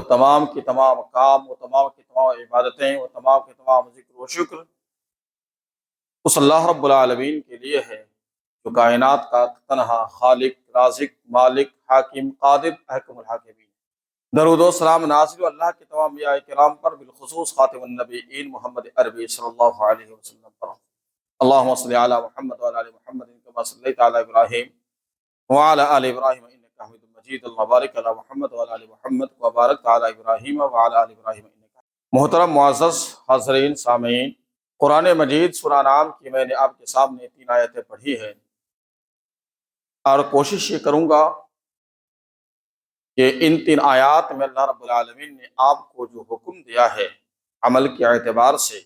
تمام کی تمام کام، وہ تمام کی تمام عبادتیں، وہ تمام کے تمام ذکر و شکر اس اللہ رب العالمین کے لیے ہے جو کائنات کا تنہا خالق، رازق، مالک، حاکم، قادر، احکم الحاکمین۔ درود و سلام نازل اللہ کے تمام انبیاء کرام پر، بالخصوص خاتم النبیین محمد عربی صلی اللہ علیہ وسلم پر۔ اللہم صلی علی محمد وعلی آل محمد کما صلیت علی ابراہیم وعلی آل ابراہیم انک حمید مجید۔ اللہم بارک علی محمد وعلی آل محمد وبارک علی ابراہیم وعلی آل ابراہیم انک حمید مجید۔ محترم معزز حاضرین سامعین، قرآن مجید سورہ انعام کی میں نے آپ کے سامنے 3 آیتیں پڑھی ہیں، اور کوشش یہ کروں گا کہ ان 3 آیات میں اللہ رب العالمین نے آپ کو جو حکم دیا ہے عمل کے اعتبار سے،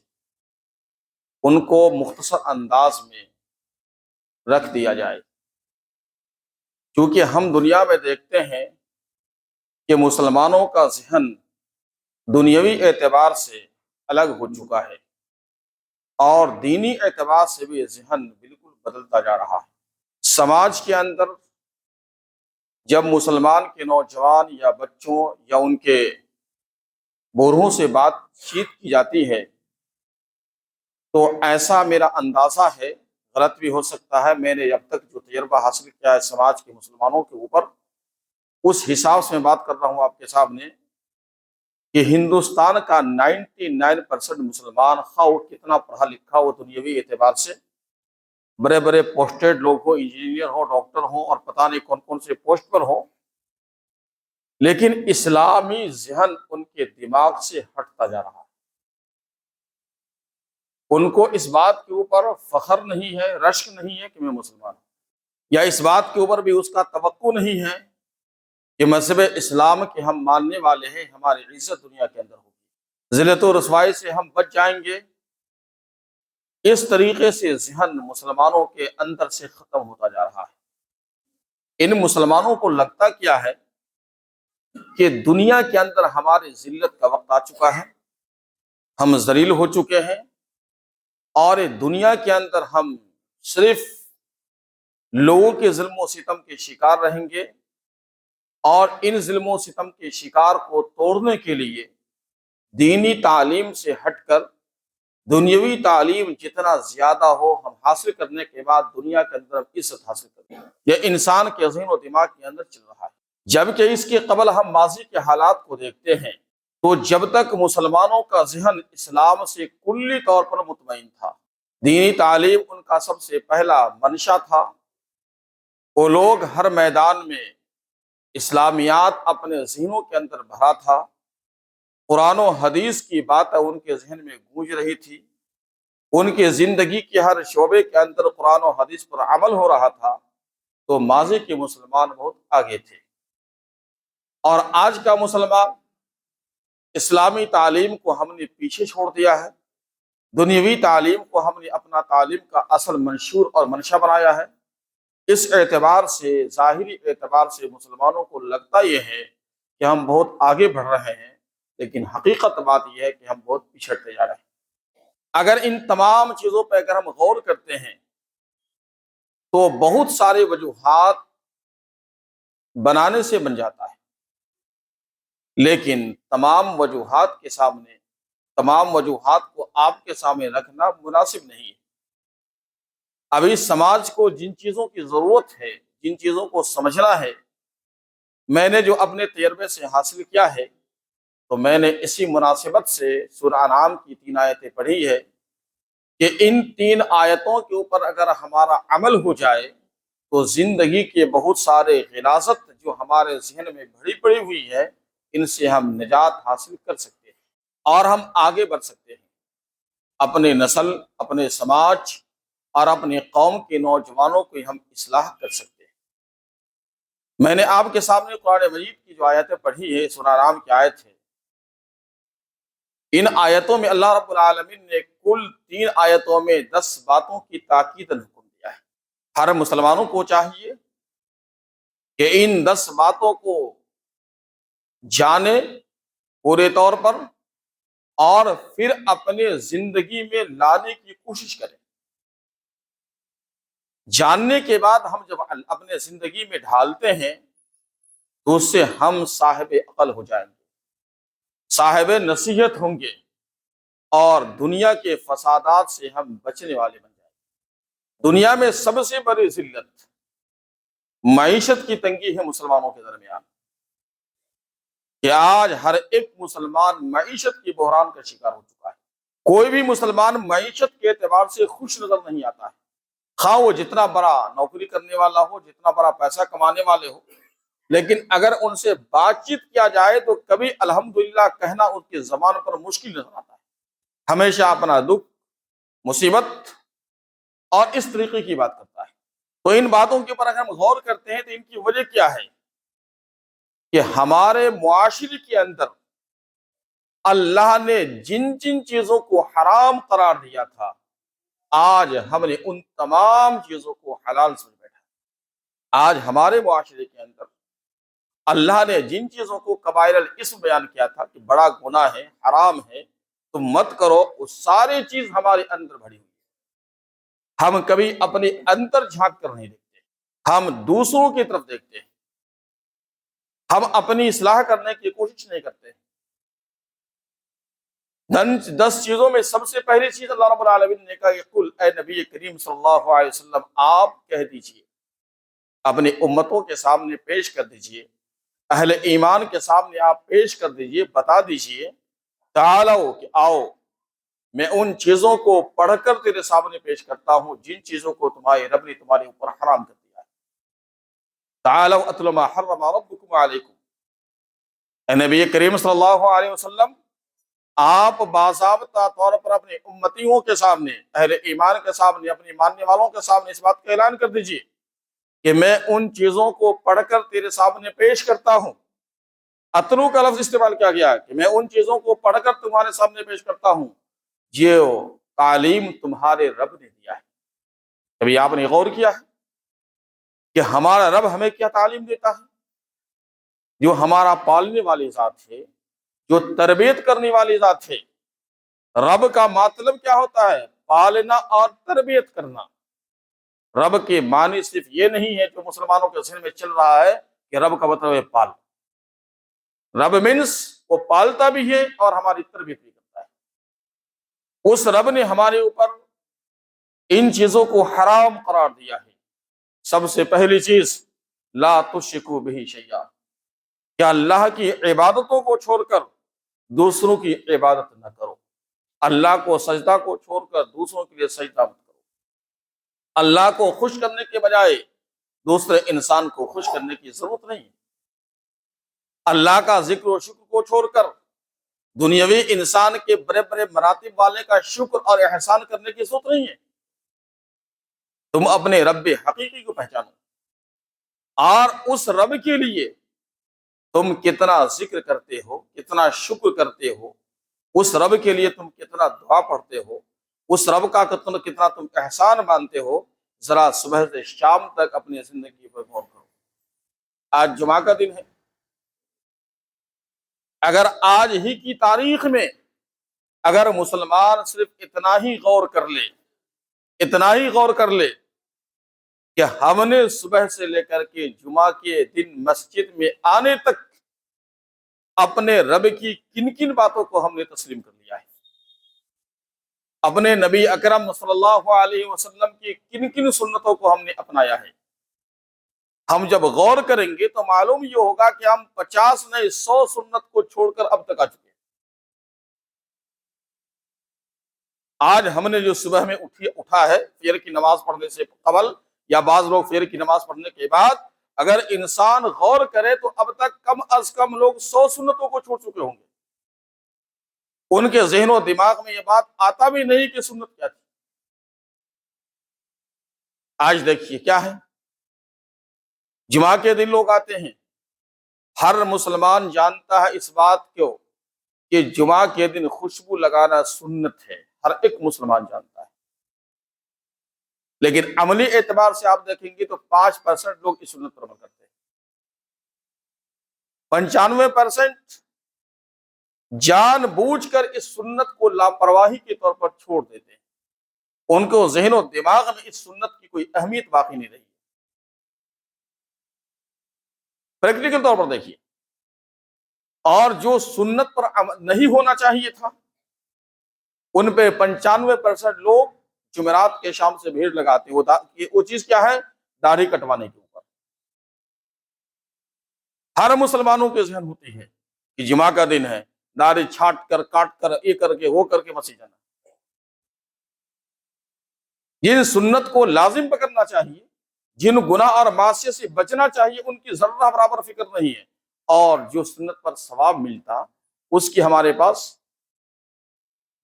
ان کو مختصر انداز میں رکھ دیا جائے، کیونکہ ہم دنیا میں دیکھتے ہیں کہ مسلمانوں کا ذہن دنیاوی اعتبار سے الگ ہو چکا ہے، اور دینی اعتبار سے بھی ذہن بالکل بدلتا جا رہا ہے۔ سماج کے اندر جب مسلمان کے نوجوان یا بچوں یا ان کے بوڑھوں سے بات چیت کی جاتی ہے تو ایسا میرا اندازہ ہے، غلط بھی ہو سکتا ہے، میں نے اب تک جو تجربہ حاصل کیا ہے سماج کے مسلمانوں کے اوپر، اس حساب سے میں بات کر رہا ہوں آپ کے سامنے، کہ ہندوستان کا 99% مسلمان، خواہ وہ کتنا پڑھا لکھا ہو دنیاوی اعتبار سے، بڑے بڑے پوسٹڈ لوگ ہوں، انجینئر ہوں، ڈاکٹر ہوں، اور پتہ نہیں کون کون سے پوسٹ پر ہوں، لیکن اسلامی ذہن ان کے دماغ سے ہٹتا جا رہا ہے۔ ان کو اس بات کے اوپر فخر نہیں ہے، رشک نہیں ہے کہ میں مسلمان ہوں، یا اس بات کے اوپر بھی اس کا توقع نہیں ہے کہ مذہب اسلام کے ہم ماننے والے ہیں، ہماری عزت دنیا کے اندر ہوگی، ذلت و رسوائی سے ہم بچ جائیں گے۔ اس طریقے سے ذہن مسلمانوں کے اندر سے ختم ہوتا جا رہا ہے۔ ان مسلمانوں کو لگتا کیا ہے کہ دنیا کے اندر ہمارے ذلت کا وقت آ چکا ہے، ہم ذلیل ہو چکے ہیں، اور دنیا کے اندر ہم صرف لوگوں کے ظلم و ستم کے شکار رہیں گے، اور ان ظلم و ستم کے شکار کو توڑنے کے لیے دینی تعلیم سے ہٹ کر دنیاوی تعلیم جتنا زیادہ ہو ہم حاصل کرنے کے بعد دنیا کے اندر عزت حاصل کریں، یہ انسان کے ذہن و دماغ کے اندر چل رہا ہے۔ جبکہ اس کے قبل ہم ماضی کے حالات کو دیکھتے ہیں تو جب تک مسلمانوں کا ذہن اسلام سے کلی طور پر مطمئن تھا، دینی تعلیم ان کا سب سے پہلا منشا تھا، وہ لوگ ہر میدان میں اسلامیات اپنے ذہنوں کے اندر بھرا تھا، قرآن و حدیث کی باتیں ان کے ذہن میں گونج رہی تھی، ان کے زندگی کے ہر شعبے کے اندر قرآن و حدیث پر عمل ہو رہا تھا، تو ماضی کے مسلمان بہت آگے تھے۔ اور آج کا مسلمان، اسلامی تعلیم کو ہم نے پیچھے چھوڑ دیا ہے، دنیاوی تعلیم کو ہم نے اپنا تعلیم کا اصل منشور اور منشا بنایا ہے۔ اس اعتبار سے، ظاہری اعتبار سے مسلمانوں کو لگتا یہ ہے کہ ہم بہت آگے بڑھ رہے ہیں، لیکن حقیقت بات یہ ہے کہ ہم بہت پچھڑتے جا رہے ہیں۔ اگر ان تمام چیزوں پہ اگر ہم غور کرتے ہیں تو بہت سارے وجوہات بنانے سے بن جاتا ہے، لیکن تمام وجوہات کے سامنے، تمام وجوہات کو آپ کے سامنے رکھنا مناسب نہیں ہے۔ ابھی سماج کو جن چیزوں کی ضرورت ہے، جن چیزوں کو سمجھنا ہے، میں نے جو اپنے تجربے سے حاصل کیا ہے، تو میں نے اسی مناسبت سے سورہ انعام کی 3 آیتیں پڑھی ہے کہ ان 3 آیتوں کے اوپر اگر ہمارا عمل ہو جائے تو زندگی کے بہت سارے غلاظت جو ہمارے ذہن میں بھری پڑی ہوئی ہے، ان سے ہم نجات حاصل کر سکتے ہیں، اور ہم آگے بڑھ سکتے ہیں، اپنے نسل، اپنے سماج اور اپنے قوم کے نوجوانوں کو ہم اصلاح کر سکتے ہیں۔ میں نے آپ کے سامنے قرآن مجید کی جو آیتیں پڑھی ہے، سورہ انعام کی آیت ہے، ان آیتوں میں اللہ رب العالمین نے کل 3 آیتوں میں 10 باتوں کی تاکید حکم دیا ہے۔ ہر مسلمانوں کو چاہیے کہ ان 10 باتوں کو جانے پورے طور پر، اور پھر اپنے زندگی میں لانے کی کوشش کریں۔ جاننے کے بعد ہم جب اپنے زندگی میں ڈھالتے ہیں تو اس سے ہم صاحب عقل ہو جائیں گے، صاحب نصیحت ہوں گے اور دنیا کے فسادات سے ہم بچنے والے بن جائیں گے۔ دنیا میں سب سے بڑی ذلت معیشت کی تنگی ہے مسلمانوں کے درمیان، کہ آج ہر ایک مسلمان معیشت کی بحران کا شکار ہو چکا ہے۔ کوئی بھی مسلمان معیشت کے اعتبار سے خوش نظر نہیں آتا ہے، خواہ وہ جتنا بڑا نوکری کرنے والا ہو، جتنا بڑا پیسہ کمانے والے ہو، لیکن اگر ان سے بات چیت کیا جائے تو کبھی الحمدللہ کہنا ان کی زبان پر مشکل نظر آتا ہے۔ ہمیشہ اپنا دکھ، مصیبت اور اس طریقے کی بات کرتا ہے۔ تو ان باتوں کے اوپر اگر ہم غور کرتے ہیں تو ان کی وجہ کیا ہے؟ کہ ہمارے معاشرے کے اندر اللہ نے جن جن چیزوں کو حرام قرار دیا تھا، آج ہم نے ان تمام چیزوں کو حلال سمجھ بیٹھا۔ آج ہمارے معاشرے کے اندر اللہ نے جن چیزوں کو کبائر الاسم بیان کیا تھا کہ بڑا گناہ ہے، حرام ہے، تم مت کرو، وہ ساری چیز ہمارے اندر بھری ہوئی ہے۔ ہم کبھی اپنے اندر جھانک کر نہیں دیکھتے، ہم دوسروں کی طرف دیکھتے ہیں، ہم اپنی اصلاح کرنے کی کوشش نہیں کرتے۔ 10 چیزوں میں سب سے پہلی چیز اللہ رب العالمین نے کہا کہ قل، اے نبی کریم صلی اللہ علیہ وسلم آپ کہہ دیجئے، اپنی امتوں کے سامنے پیش کر دیجئے، اہل ایمان کے سامنے آپ پیش کر دیجئے، بتا دیجئے، تعالو کہ آؤ، میں ان چیزوں کو پڑھ کر تیرے سامنے پیش کرتا ہوں جن چیزوں کو تمہارے رب نے تمہارے اوپر حرام کر دیا ہے۔ تعالو اتل ما حرم ربکم علیکم، اے نبی کریم صلی اللہ علیہ وسلم آپ باضابطہ طور پر اپنے امتیوں کے سامنے، اہل ایمان کے سامنے، اپنے ماننے والوں کے سامنے اس بات کا اعلان کر دیجئے کہ میں ان چیزوں کو پڑھ کر تیرے سامنے پیش کرتا ہوں۔ اتلو کا لفظ استعمال کیا گیا ہے کہ میں ان چیزوں کو پڑھ کر تمہارے سامنے پیش کرتا ہوں جو تعلیم تمہارے رب نے دیا ہے۔ کبھی آپ نے غور کیا ہے کہ ہمارا رب ہمیں کیا تعلیم دیتا ہے؟ جو ہمارا پالنے والی ذات ہے، جو تربیت کرنے والی ذات ہے۔ رب کا مطلب کیا ہوتا ہے؟ پالنا اور تربیت کرنا۔ رب کے معنی صرف یہ نہیں ہے جو مسلمانوں کے ذہن میں چل رہا ہے کہ رب کا مطلب ہے پال۔ رب مینس وہ پالتا بھی ہے اور ہماری تربیت بھی کرتا ہے۔ اس رب نے ہمارے اوپر ان چیزوں کو حرام قرار دیا ہے۔ سب سے پہلی چیز لا تشرکوا بہ شیئا، کہ اللہ کی عبادتوں کو چھوڑ کر دوسروں کی عبادت نہ کرو۔ اللہ کو سجدہ کو چھوڑ کر دوسروں کے لیے سجدہ مت کرو۔ اللہ کو خوش کرنے کے بجائے دوسرے انسان کو خوش کرنے کی ضرورت نہیں ہے۔ اللہ کا ذکر و شکر کو چھوڑ کر دنیاوی انسان کے بڑے بڑے مراتب والے کا شکر اور احسان کرنے کی ضرورت نہیں ہے۔ تم اپنے رب حقیقی کو پہچانو اور اس رب کے لیے تم کتنا ذکر کرتے ہو، کتنا شکر کرتے ہو، اس رب کے لیے تم کتنا دعا پڑھتے ہو، اس رب کا کتنا تم احسان مانتے ہو، ذرا صبح سے شام تک اپنی زندگی پر غور کرو۔ آج جمعہ کا دن ہے، اگر آج ہی کی تاریخ میں اگر مسلمان صرف اتنا ہی غور کر لے، اتنا ہی غور کر لے کہ ہم نے صبح سے لے کر کے جمعہ کے دن مسجد میں آنے تک اپنے رب کی کن کن باتوں کو ہم نے تسلیم کر لیا ہے، اپنے نبی اکرم صلی اللہ علیہ وسلم کی کن کن سنتوں کو ہم نے اپنایا ہے، ہم جب غور کریں گے تو معلوم یہ ہوگا کہ ہم 50 نہیں 100 سنت کو چھوڑ کر اب تک آ چکے ہیں۔ آج ہم نے جو صبح میں اٹھا ہے فجر کی نماز پڑھنے سے قبل یا بعض لوگ فجر کی نماز پڑھنے کے بعد، اگر انسان غور کرے تو اب تک کم از کم لوگ 100 سنتوں کو چھوڑ چکے ہوں گے۔ ان کے ذہن و دماغ میں یہ بات آتا بھی نہیں کہ سنت کیا تھی۔ آج دیکھیے کیا ہے، جمعہ کے دن لوگ آتے ہیں، ہر مسلمان جانتا ہے اس بات کو کہ جمعہ کے دن خوشبو لگانا سنت ہے، ہر ایک مسلمان جانتا ہے، لیکن عملی اعتبار سے آپ دیکھیں گے تو 5% لوگ اس سنت پر عمل کرتے ہیں، 95% جان بوجھ کر اس سنت کو لاپرواہی کے طور پر چھوڑ دیتے ہیں۔ ان کو ذہن و دماغ میں اس سنت کی کوئی اہمیت باقی نہیں رہی۔ پریکٹیکل طور پر دیکھیے، اور جو سنت پر عمل نہیں ہونا چاہیے تھا ان پہ 95% لوگ جمعرات کے شام سے بھیڑ لگاتے ہیں۔ وہ چیز کیا ہے؟ داڑھی کٹوانے کے اوپر ہر مسلمانوں کے ذہن ہوتی ہے کہ جمعہ کا دن ہے، داڑھی چھاٹ کر کاٹ کر یہ کر کے وہ کر کے مسجد جانا۔ جن سنت کو لازم پکڑنا چاہیے، جن گناہ اور معصیت سے بچنا چاہیے، ان کی ذرہ برابر فکر نہیں ہے، اور جو سنت پر ثواب ملتا اس کی ہمارے پاس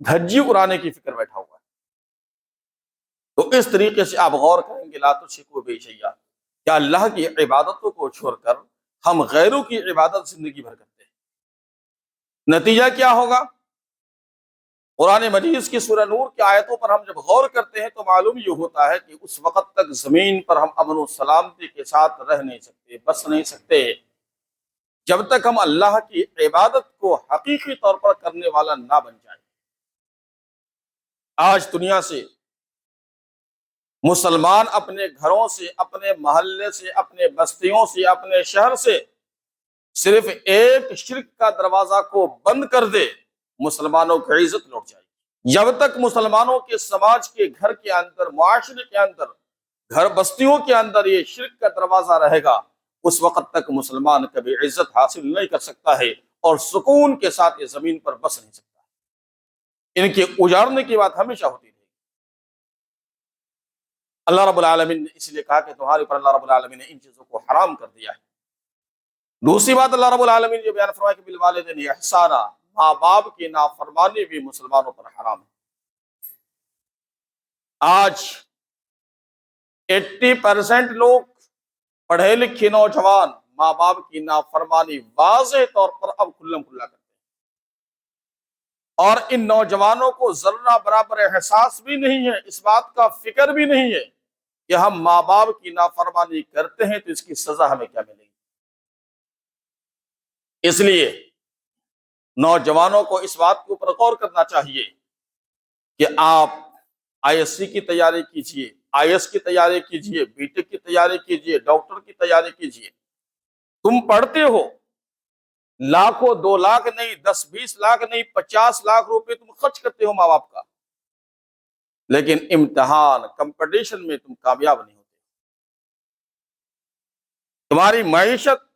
دھجی اڑانے کی فکر بیٹھا ہوا ہے۔ تو اس طریقے سے آپ غور کریں گے، لا تشرکوا بہ شیئا، کیا اللہ کی عبادتوں کو چھوڑ کر ہم غیروں کی عبادت زندگی بھر کرتے ہیں۔ نتیجہ کیا ہوگا؟ قرآن مجید کی سورہ نور کی آیتوں پر ہم جب غور کرتے ہیں تو معلوم یہ ہوتا ہے کہ اس وقت تک زمین پر ہم امن و سلامتی کے ساتھ رہ نہیں سکتے، بس نہیں سکتے، جب تک ہم اللہ کی عبادت کو حقیقی طور پر کرنے والا نہ بن جائیں۔ آج دنیا سے مسلمان اپنے گھروں سے، اپنے محلے سے، اپنے بستیوں سے، اپنے شہر سے صرف ایک شرک کا دروازہ کو بند کر دے، مسلمانوں کی عزت لوٹ جائے گی۔ جب تک مسلمانوں کے سماج کے گھر کے اندر، معاشرے کے اندر، گھر بستیوں کے اندر یہ شرک کا دروازہ رہے گا، اس وقت تک مسلمان کبھی عزت حاصل نہیں کر سکتا ہے اور سکون کے ساتھ یہ زمین پر بس نہیں سکتا ہے۔ ان کے اجاڑنے کی بات ہمیشہ ہوتی رہے گی۔ اللہ رب العالمین نے اس لیے کہا کہ تمہارے اوپر اللہ رب العالمین نے ان چیزوں کو حرام کر دیا ہے۔ دوسری بات اللہ رب العالمین نے بیان فرمایا کہ بالوالدین احسانا، ماں باپ کی نافرمانی بھی مسلمانوں پر حرام ہے۔ آج 80% لوگ، پڑھے لکھے نوجوان، ماں باپ کی نافرمانی واضح طور پر اب کھلم کھلا کرتے ہیں، اور ان نوجوانوں کو ذرہ برابر احساس بھی نہیں ہے، اس بات کا فکر بھی نہیں ہے کہ ہم ماں باپ کی نافرمانی کرتے ہیں تو اس کی سزا ہمیں کیا ملے گی۔ اس لیے نوجوانوں کو اس بات کے اوپر غور کرنا چاہیے کہ آپ ISC کی تیاری کیجئے، IS کی تیاری کیجئے، BTech کی تیاری کیجئے، ڈاکٹر کی تیاری کیجئے۔ تم پڑھتے ہو، لاکھوں، 2 لاکھ نہیں، 10-20 لاکھ نہیں، 50 لاکھ روپے تم خرچ کرتے ہو ماں باپ کا، لیکن امتحان، کمپٹیشن میں تم کامیاب نہیں ہوتے۔ تمہاری معیشت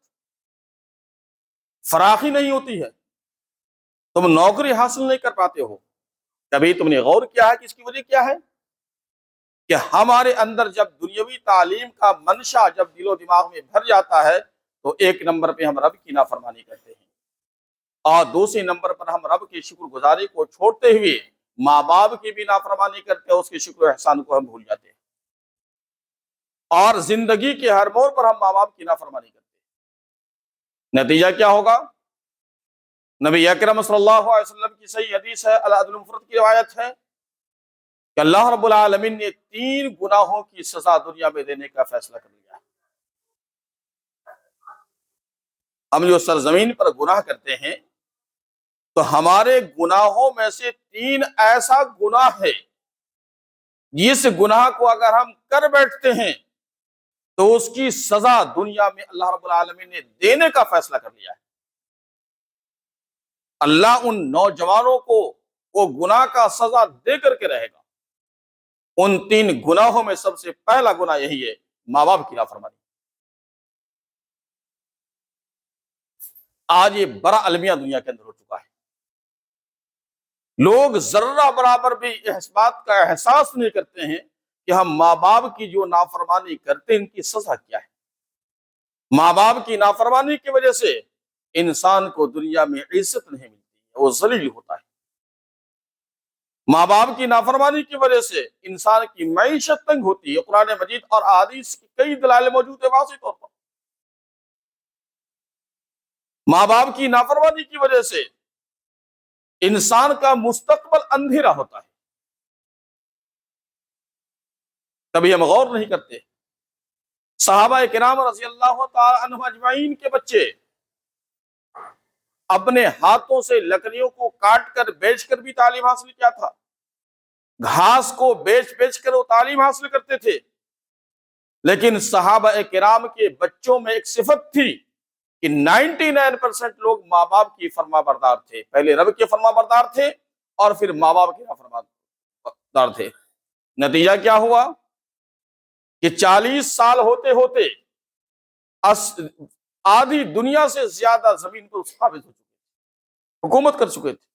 فراخی نہیں ہوتی ہے، تم نوکری حاصل نہیں کر پاتے ہو۔ کبھی تم نے غور کیا ہے کہ اس کی وجہ کیا ہے؟ کہ ہمارے اندر جب دنیاوی تعلیم کا منشا جب دل و دماغ میں بھر جاتا ہے تو ایک نمبر پہ ہم رب کی نافرمانی کرتے ہیں، اور دوسرے نمبر پر ہم رب کی شکر گزاری کو چھوڑتے ہوئے ماں باپ کی بھی نافرمانی کرتے ہیں، اس کے شکر و احسان کو ہم بھول جاتے ہیں، اور زندگی کے ہر موڑ پر ہم ماں باپ کی نافرمانی کرتے ہیں۔ نتیجہ کیا ہوگا؟ نبی اکرم صلی اللہ علیہ وسلم کی صحیح حدیث ہے، الادب المفرد کی روایت ہے کہ اللہ رب العالمین نے 3 گناہوں کی سزا دنیا میں دینے کا فیصلہ کر لیا ہے۔ ہم جو سرزمین پر گناہ کرتے ہیں تو ہمارے گناہوں میں سے 3 ایسا گناہ ہے جس گناہ کو اگر ہم کر بیٹھتے ہیں تو اس کی سزا دنیا میں اللہ رب العالمین نے دینے کا فیصلہ کر لیا ہے۔ اللہ ان نوجوانوں کو وہ گناہ کا سزا دے کر کے رہے گا۔ ان 3 گناہوں میں سب سے پہلا گناہ یہی ہے، ماں باپ کی نافرمانی۔ آج یہ بڑا المیہ دنیا کے اندر ہو چکا ہے، لوگ ذرہ برابر بھی اس بات کا احساس نہیں کرتے ہیں کہ ہم ماں باپ کی جو نافرمانی کرتے ہیں ان کی سزا کیا ہے۔ ماں باپ کی نافرمانی کی وجہ سے انسان کو دنیا میں عزت نہیں ملتی ہے، وہ ذلیل ہوتا ہے۔ ماں باپ کی نافرمانی کی وجہ سے انسان کی معیشت تنگ ہوتی ہے۔ قرآن مجید اور احادیث کی کئی دلائل موجود ہیں واضح طور پر۔ ماں باپ کی نافرمانی کی وجہ سے انسان کا مستقبل اندھیرا ہوتا ہے۔ کبھی ہم غور نہیں کرتے، صحابہ کرام رضی اللہ تعالی عنہ اجمعین کے بچے اپنے ہاتھوں سے لکڑیوں کو کاٹ کر بیچ کر بھی تعلیم حاصل کیا تھا، گھاس کو بیچ بیچ کر وہ تعلیم حاصل کرتے تھے، لیکن صحابہ کرام کے بچوں میں ایک صفت تھی کہ 99% لوگ ماں باپ کی فرما بردار تھے، پہلے رب کے فرما بردار تھے اور پھر ماں باپ کے فرما بردار تھے۔ نتیجہ کیا ہوا کہ 40 سال ہوتے ہوتے آدھی دنیا سے زیادہ زمین پر قابض ہو چکے تھے، حکومت کر چکے تھے،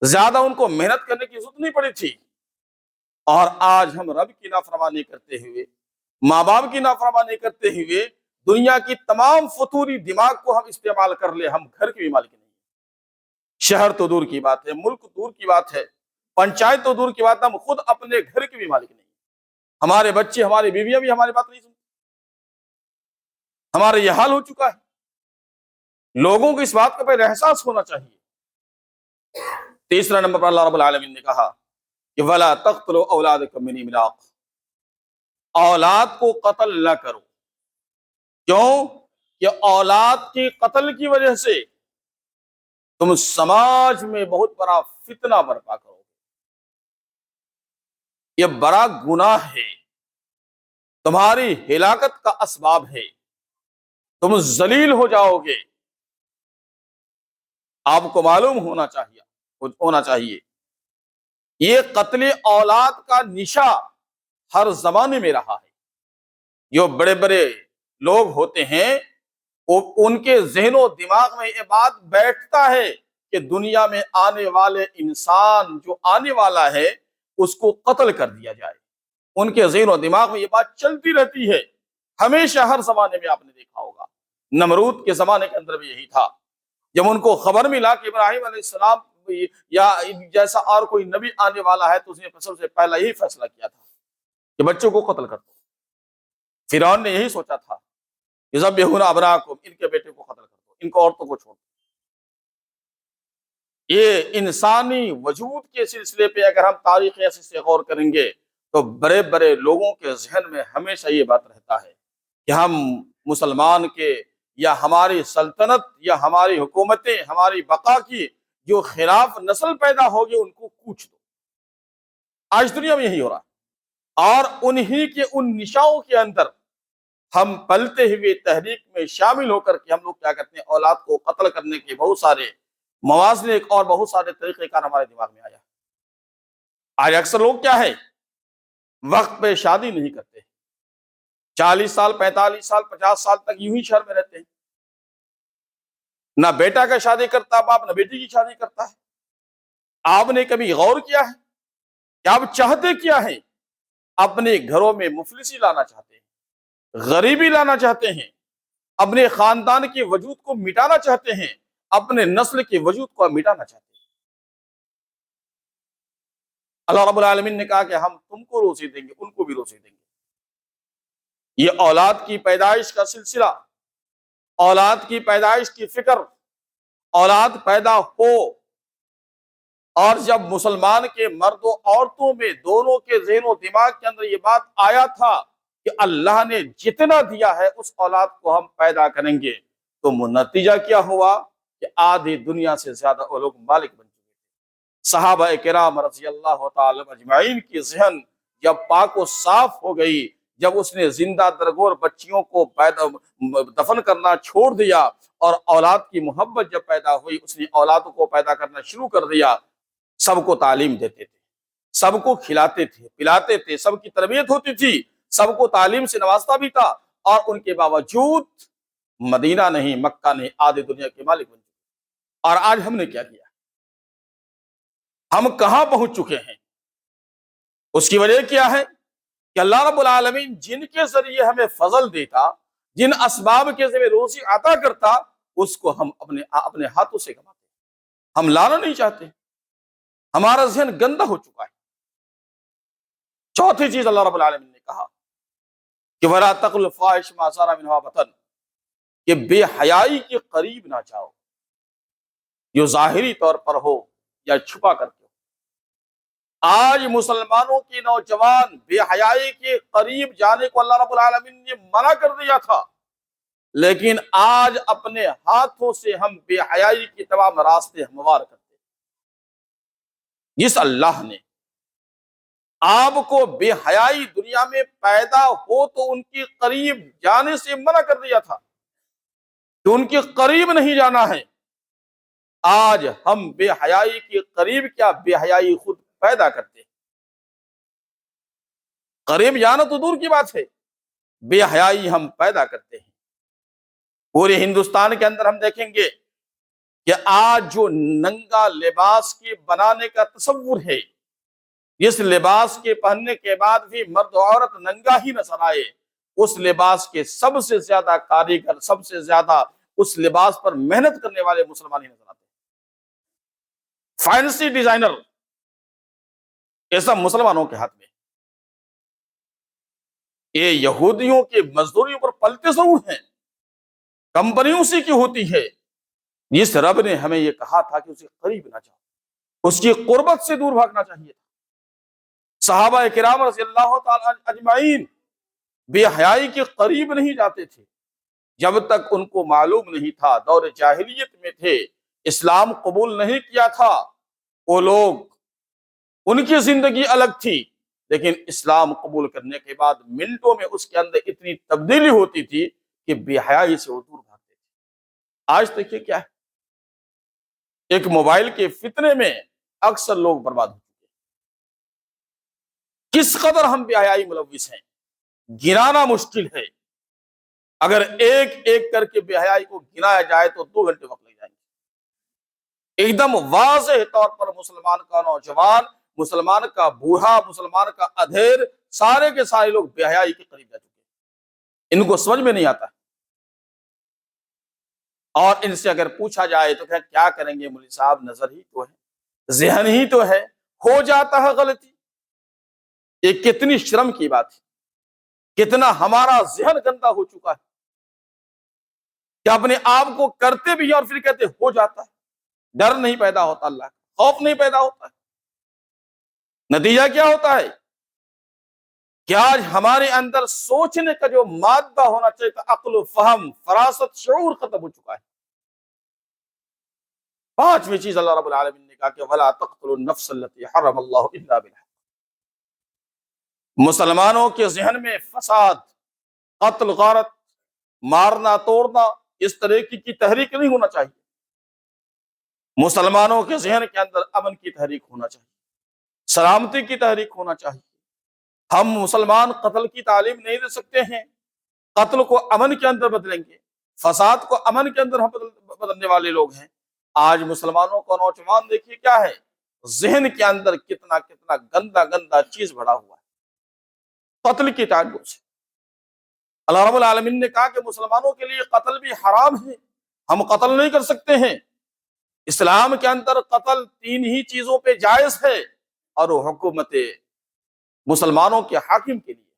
زیادہ ان کو محنت کرنے کی ضرورت نہیں پڑی تھی۔ اور آج ہم رب کی نافرمانی کرتے ہوئے، ماں باپ کی نافرمانی کرتے ہوئے، دنیا کی تمام فطوری دماغ کو ہم استعمال کر لیں، ہم گھر کے بھی مالک نہیں۔ شہر تو دور کی بات ہے، ملک دور کی بات ہے، پنچایت تو دور کی بات ہے، ہم خود اپنے گھر کے بھی مالک نہیں۔ ہمارے بچے، ہماری بیویاں بھی ہماری بات نہیں سنتے۔ ہمارا یہ حال ہو چکا ہے۔ لوگوں کو اس بات کا پہلے احساس ہونا چاہیے۔ تیسرا نمبر پر اللہ رب العالمین نے کہا کہ وَلَا تَقْتُلُوا أَوْلَادَكُم مِّنْ إِمْلَاقٍ، اولاد کو قتل نہ کرو۔ کیوں کہ اولاد کی قتل کی وجہ سے تم سماج میں بہت بڑا فتنہ برپا کرو گے، یہ بڑا گناہ ہے، تمہاری ہلاکت کا اسباب ہے، تم ذلیل ہو جاؤ گے۔ آپ کو معلوم ہونا چاہیے یہ قتل اولاد کا نشہ ہر زمانے میں رہا ہے۔ جو بڑے بڑے لوگ ہوتے ہیں ان کے ذہن و دماغ میں یہ بات بیٹھتا ہے کہ دنیا میں آنے والے انسان جو آنے والا ہے اس کو قتل کر دیا جائے۔ ان کے ذہن و دماغ میں یہ بات چلتی رہتی ہے، ہمیشہ ہر زمانے میں آپ نے دیکھا ہوگا۔ نمرود کے زمانے کے اندر بھی یہی تھا۔ جب ان کو خبر ملا کہ ابراہیم علیہ السلام یا جیسا اور کوئی نبی آنے والا ہے تو اس نے سب سے پہلا یہی فیصلہ کیا تھا کہ بچوں کو قتل کر دو۔ فرعون نے یہی سوچا تھا کہ ذبحون ابناءکم، ان کے بیٹے کو قتل کر دو، ان کو عورتوں کو چھوڑ دو۔ یہ انسانی وجود کے سلسلے پہ اگر ہم تاریخ ایسے سے غور کریں گے تو بڑے بڑے لوگوں کے ذہن میں ہمیشہ یہ بات رہتا ہے کہ ہم مسلمان کے یا ہماری سلطنت یا ہماری حکومتیں ہماری بقا کی جو خلاف نسل پیدا ہوگی ان کو کوچ دو۔ آج دنیا میں یہی ہو رہا ہے، اور انہی کے ان نشاؤں کے اندر ہم پلتے ہوئے تحریک میں شامل ہو کر کے ہم لوگ کیا کرتے ہیں، اولاد کو قتل کرنے کے بہت سارے موازنے اور بہت سارے طریقہ کار ہمارے دماغ میں آیا۔ آج اکثر لوگ کیا ہے، وقت پہ شادی نہیں کرتے، 40 سال 45 سال 50 سال تک یوں ہی شہر میں رہتے ہیں، نہ بیٹا کا شادی کرتا باپ، نہ بیٹی کی شادی کرتا ہے۔ آپ نے کبھی غور کیا ہے کہ آپ چاہتے کیا ہیں؟ اپنے گھروں میں مفلسی لانا چاہتے ہیں، غریبی لانا چاہتے ہیں، اپنے خاندان کے وجود کو مٹانا چاہتے ہیں، اپنے نسل کے وجود کو مٹانا چاہتے ہیں۔ اللہ رب العالمین نے کہا کہ ہم تم کو روزی دیں گے، ان کو بھی روزی دیں گے۔ یہ اولاد کی پیدائش کا سلسلہ، اولاد کی پیدائش کی فکر، اولاد پیدا ہو، اور جب مسلمان کے مرد و عورتوں میں دونوں کے ذہن و دماغ کے اندر یہ بات آیا تھا کہ اللہ نے جتنا دیا ہے اس اولاد کو ہم پیدا کریں گے، تو نتیجہ کیا ہوا کہ آدھی دنیا سے زیادہ وہ لوگ مالک بن چکے تھے۔ صحابہ کرام رضی اللہ تعالی اجمعین کی ذہن جب پاک و صاف ہو گئی، جب اس نے زندہ درگور بچیوں کو دفن کرنا چھوڑ دیا اور اولاد کی محبت جب پیدا ہوئی، اس نے اولادوں کو پیدا کرنا شروع کر دیا۔ سب کو تعلیم دیتے تھے، سب کو کھلاتے تھے، پلاتے تھے، سب کی تربیت ہوتی تھی، سب کو تعلیم سے نوازتا بھی تھا، اور ان کے باوجود مدینہ نہیں، مکہ نہیں، آدھی دنیا کے مالک بن چکے۔ اور آج ہم نے کیا کیا؟ ہم کہاں پہنچ چکے ہیں؟ اس کی وجہ کیا ہے کہ اللہ رب العالمین جن کے ذریعے ہمیں فضل دیتا، جن اسباب کے ذریعے روزی عطا کرتا، اس کو ہم اپنے ہاتھوں سے کماتے، ہم لانا نہیں چاہتے۔ ہمارا ذہن گندا ہو چکا ہے۔ چوتھی چیز اللہ رب العالمین نے کہا کہ وَلَا تَقْرَبُوا الْفَاحِشَةَ مَا ظَهَرَ مِنْهَا وَبَطَنَ، کہ بے حیائی کے قریب نہ جاؤ، جو ظاہری طور پر ہو یا چھپا کر کے ہو۔ آج مسلمانوں کے نوجوان بے حیائی کے قریب جانے کو اللہ رب العالمین نے منع کر دیا تھا، لیکن آج اپنے ہاتھوں سے ہم بے حیائی کے تمام راستے ہموار کرتے ہیں۔ جس اللہ نے آپ کو بے حیائی دنیا میں پیدا ہو تو ان کے قریب جانے سے منع کر دیا تھا، کہ ان کے قریب نہیں جانا ہے۔ آج ہم بے حیائی کے قریب کیا، بے حیائی خود پیدا کرتے ہیں۔ قریب جانا تو دور کی بات ہے، بے حیائی ہم پیدا کرتے ہیں۔ پورے ہندوستان کے اندر ہم دیکھیں گے کہ آج جو ننگا لباس کے بنانے کا تصور ہے، جس لباس کے پہننے کے بعد بھی مرد و عورت ننگا ہی نظر آئے، اس لباس کے سب سے زیادہ کاریگر، سب سے زیادہ اس لباس پر محنت کرنے والے مسلمان ہی نظر آتے ہیں۔ فینسی ڈیزائنر یہ سب مسلمانوں کے ہاتھ میں، یہ یہودیوں کے مزدوریوں پر پلتے ضرور ہیں، کمپنی اسی کی ہوتی ہے۔ جس رب نے ہمیں یہ کہا تھا کہ اسے قریب نہ جاؤ، اس کی قربت سے دور بھاگنا چاہیے تھا۔ صحابہ کرام رضی اللہ تعالی اجمعین بے حیائی کے قریب نہیں جاتے تھے جب تک ان کو معلوم نہیں تھا، دور جاہلیت میں تھے، اسلام قبول نہیں کیا تھا وہ لوگ، ان کی زندگی الگ تھی، لیکن اسلام قبول کرنے کے بعد منٹوں میں اس کے اندر اتنی تبدیلی ہوتی تھی کہ بے حیائی سے وہ دور بھاگتے تھے۔ آج دیکھیے کیا ہے، ایک موبائل کے فتنے میں اکثر لوگ برباد ہو چکے ہیں۔ کس قدر ہم بے حیائی ملوث ہیں، گنانا مشکل ہے۔ اگر ایک ایک کر کے بے حیائی کو گنایا جائے تو 2 گھنٹے وقت لگ جائیں گے۔ ایک دم واضح طور پر مسلمان کا نوجوان، مسلمان کا بوڑھا، مسلمان کا ادھیر، سارے کے سارے لوگ بے حیائی کے قریب جا چکے ہیں۔ ان کو سمجھ میں نہیں آتا، اور ان سے اگر پوچھا جائے تو کیا کریں گے مولوی صاحب، نظر ہی تو ہے، ذہن ہی تو ہے، ہو جاتا ہے غلطی۔ یہ کتنی شرم کی بات ہے، کتنا ہمارا ذہن گندا ہو چکا ہے کہ اپنے آپ کو کرتے بھی ہیں اور پھر کہتے ہو جاتا ہے۔ ڈر نہیں پیدا ہوتا، اللہ کا خوف نہیں پیدا ہوتا ہے۔ نتیجہ کیا ہوتا ہے کہ آج ہمارے اندر سوچنے کا جو مادہ ہونا چاہیے تھا، عقل و فہم، فراست، شعور ختم ہو چکا ہے۔ 5ویں چیز اللہ رب العالمین نے کہا کہ وَلَا تَقْتُلُوا النَّفْسَ الَّتِي حَرَّمَ اللَّهُ إِلَّا بِالْحَقِّ۔ مسلمانوں کے ذہن میں فساد، قتل، غارت، مارنا توڑنا، اس طرح کی تحریک نہیں ہونا چاہیے۔ مسلمانوں کے ذہن کے اندر امن کی تحریک ہونا چاہیے، سلامتی کی تحریک ہونا چاہیے۔ ہم مسلمان قتل کی تعلیم نہیں دے سکتے ہیں، قتل کو امن کے اندر بدلیں گے، فساد کو امن کے اندر ہم بدلنے والے لوگ ہیں۔ آج مسلمانوں کا نوجوان دیکھیے کیا ہے، ذہن کے اندر کتنا کتنا گندا گندا چیز بھرا ہوا ہے قتل کی تعلق سے۔ اللہ رب العالمین نے کہا کہ مسلمانوں کے لیے قتل بھی حرام ہے، ہم قتل نہیں کر سکتے ہیں۔ اسلام کے اندر قتل 3 ہی چیزوں پہ جائز ہے، اور وہ حکومت مسلمانوں کے حاکم کے لیے،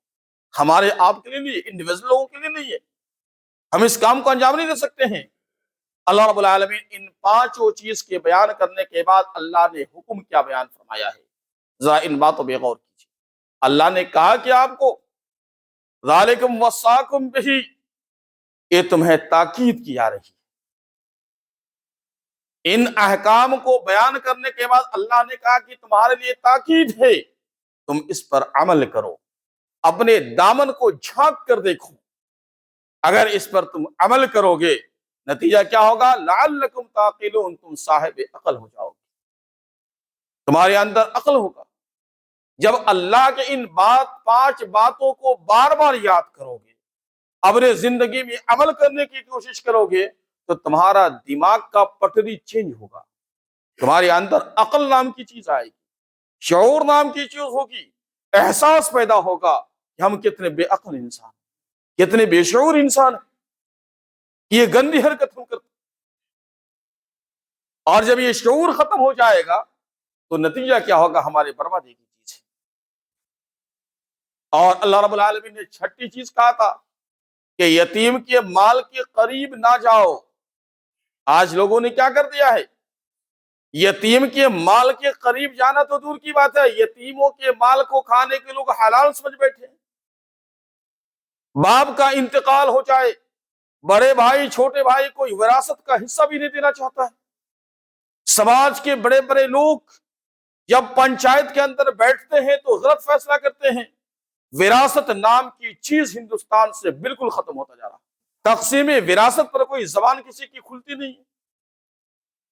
ہمارے آپ کے لیے نہیں، انڈیویجول لوگوں کے لیے نہیں ہے۔ ہم اس کام کو انجام نہیں دے سکتے ہیں۔ اللہ رب العالمین ان 5 چیز کے بیان کرنے کے بعد اللہ نے حکم کیا بیان فرمایا ہے، ذرا ان باتوں پہ غور کیجیے۔ اللہ نے کہا کہ آپ کو ذالکم وصاکم بہ، یہ تمہیں تاکید کی جا رہی ہے۔ ان احکام کو بیان کرنے کے بعد اللہ نے کہا کہ تمہارے لیے تاکید ہے، تم اس پر عمل کرو، اپنے دامن کو جھانک کر دیکھو۔ اگر اس پر تم عمل کرو گے نتیجہ کیا ہوگا، لعلکم تعقلون، تم صاحب عقل ہو جاؤ گے، تمہارے اندر عقل ہوگا۔ جب اللہ کے ان 5 باتوں کو بار بار یاد کرو گے، اپنے زندگی میں عمل کرنے کی کوشش کرو گے، تو تمہارا دماغ کا پٹری چینج ہوگا، تمہارے اندر عقل نام کی چیز آئے گی، شعور نام کی چیز ہوگی، احساس پیدا ہوگا کہ ہم کتنے بے عقل انسان، کتنے بے شعور انسان ہیں، یہ گندی حرکت ہم کرتے۔ اور جب یہ شعور ختم ہو جائے گا تو نتیجہ کیا ہوگا، ہمارے بربادی کی چیز ہے۔ اور اللہ رب العالمین نے 6ٹھی چیز کہا تھا کہ یتیم کے مال کے قریب نہ جاؤ۔ آج لوگوں نے کیا کر دیا ہے، یتیم کے مال کے قریب جانا تو دور کی بات ہے، یتیموں کے مال کو کھانے کے لوگ حلال سمجھ بیٹھے ہیں۔ باپ کا انتقال ہو جائے، بڑے بھائی چھوٹے بھائی کو وراثت کا حصہ بھی نہیں دینا چاہتا ہے۔ سماج کے بڑے بڑے لوگ جب پنچایت کے اندر بیٹھتے ہیں تو غلط فیصلہ کرتے ہیں۔ وراثت نام کی چیز ہندوستان سے بالکل ختم ہوتا جا رہا ہے۔ تقسیم وراثت پر کوئی زبان کسی کی کھلتی نہیں ہے،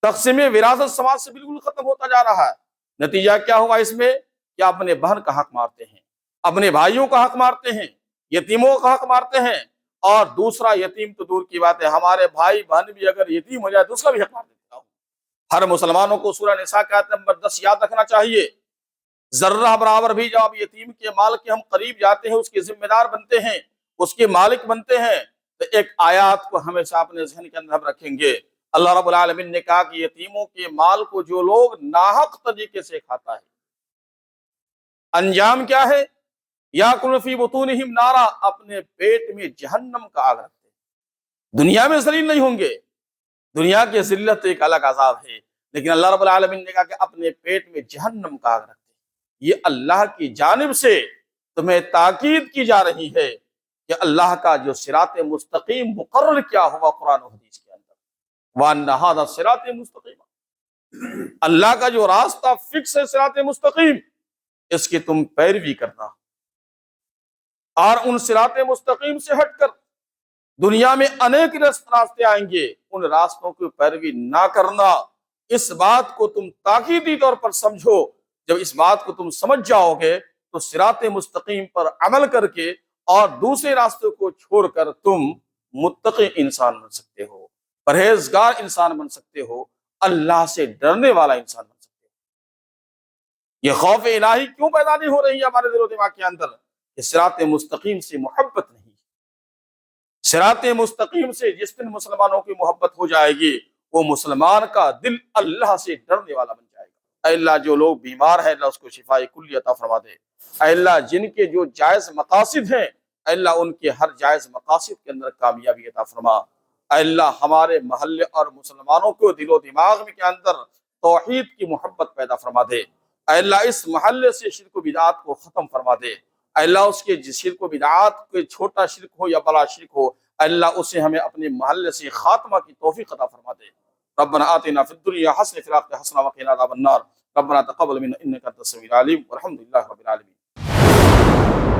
تقسیم وراثت سماج سے بالکل ختم ہوتا جا رہا ہے۔ نتیجہ کیا ہوا اس میں کہ اپنے بہن کا حق مارتے ہیں، اپنے بھائیوں کا حق مارتے ہیں، یتیموں کا حق مارتے ہیں، اور دوسرا یتیم تو دور کی بات ہے، ہمارے بھائی بہن بھی اگر یتیم ہو جائے تو اس کا بھی حق مار دیتا ہوں۔ ہر مسلمانوں کو سورہ نساء کا آیت نمبر 10 یاد رکھنا چاہیے، ذرہ برابر بھی جب یتیم کے مال کے ہم قریب جاتے ہیں، اس کے ذمہ دار بنتے ہیں، اس کے مالک بنتے ہیں، تو ایک آیات کو ہمیشہ اپنے ذہن کے اندر رکھیں گے۔ اللہ رب العالمین نے کہا کہ یتیموں کے مال کو جو لوگ ناحق طریقے سے کھاتا ہے، انجام کیا ہے؟ یاکلون فی بطونہم نارا، اپنے پیٹ میں جہنم کا آگ رکھتے ہیں۔ دنیا میں ذلیل نہیں ہوں گے، دنیا کی ذلت ایک الگ عذاب ہے، لیکن اللہ رب العالمین نے کہا کہ اپنے پیٹ میں جہنم کا آگ رکھتے ہیں۔ یہ اللہ کی جانب سے تمہیں تاکید کی جا رہی ہے کہ اللہ کا جو صراط مستقیم مقرر کیا ہوا قرآن و حدیث کے اندر، وَأَنَّ هَذَا صِرَاطِ مُسْتَقِيمًا، اللہ کا جو راستہ فکس ہے صراط مستقیم، اس کی تم پیروی کرنا، اور ان صراط مستقیم سے ہٹ کر دنیا میں انیک راستے آئیں گے، ان راستوں کی پیروی نہ کرنا۔ اس بات کو تم تاکیدی طور پر سمجھو۔ جب اس بات کو تم سمجھ جاؤ گے تو صراط مستقیم پر عمل کر کے اور دوسرے راستوں کو چھوڑ کر تم متقی انسان بن سکتے ہو، پرہیزگار انسان بن سکتے ہو، اللہ سے ڈرنے والا انسان بن سکتے ہو۔ یہ خوف الہی کیوں پیدا نہیں ہو رہی ہے ہمارے دل و دماغ کے اندر؟ کہ صراط مستقیم سے محبت نہیں۔ صراط مستقیم سے جس دن مسلمانوں کی محبت ہو جائے گی، وہ مسلمان کا دل اللہ سے ڈرنے والا بن جائے گا۔ اے اللہ، جو لوگ بیمار ہیں اللہ اس کو شفاء کلی عطا فرما دے۔ اے اللہ، جن کے جو جائز مقاصد ہیں، اے اللہ ان کے ہر جائز مقاصد کے اندر کامیابی عطا فرما۔ اے اللہ، ہمارے محلے اور مسلمانوں کو دل و دماغ کے اندر توحید کی محبت پیدا فرما دے۔ اے اللہ، اس محلے سے شرک و بدعات کو ختم فرما دے۔ اے اللہ، اس کے شرک و بدعات کے چھوٹا شرک ہو یا بڑا شرک ہو، اے اللہ اسے ہمیں اپنے محلے سے خاتمہ کی توفیق عطا فرما دے۔ ربنا آتنا فی الدنیا حسنۃ وفی الآخرۃ حسنۃ وقنا عذاب النار۔ ربنا تقبل منا انک انت السمیع العلیم والحمد للہ رب العالمین۔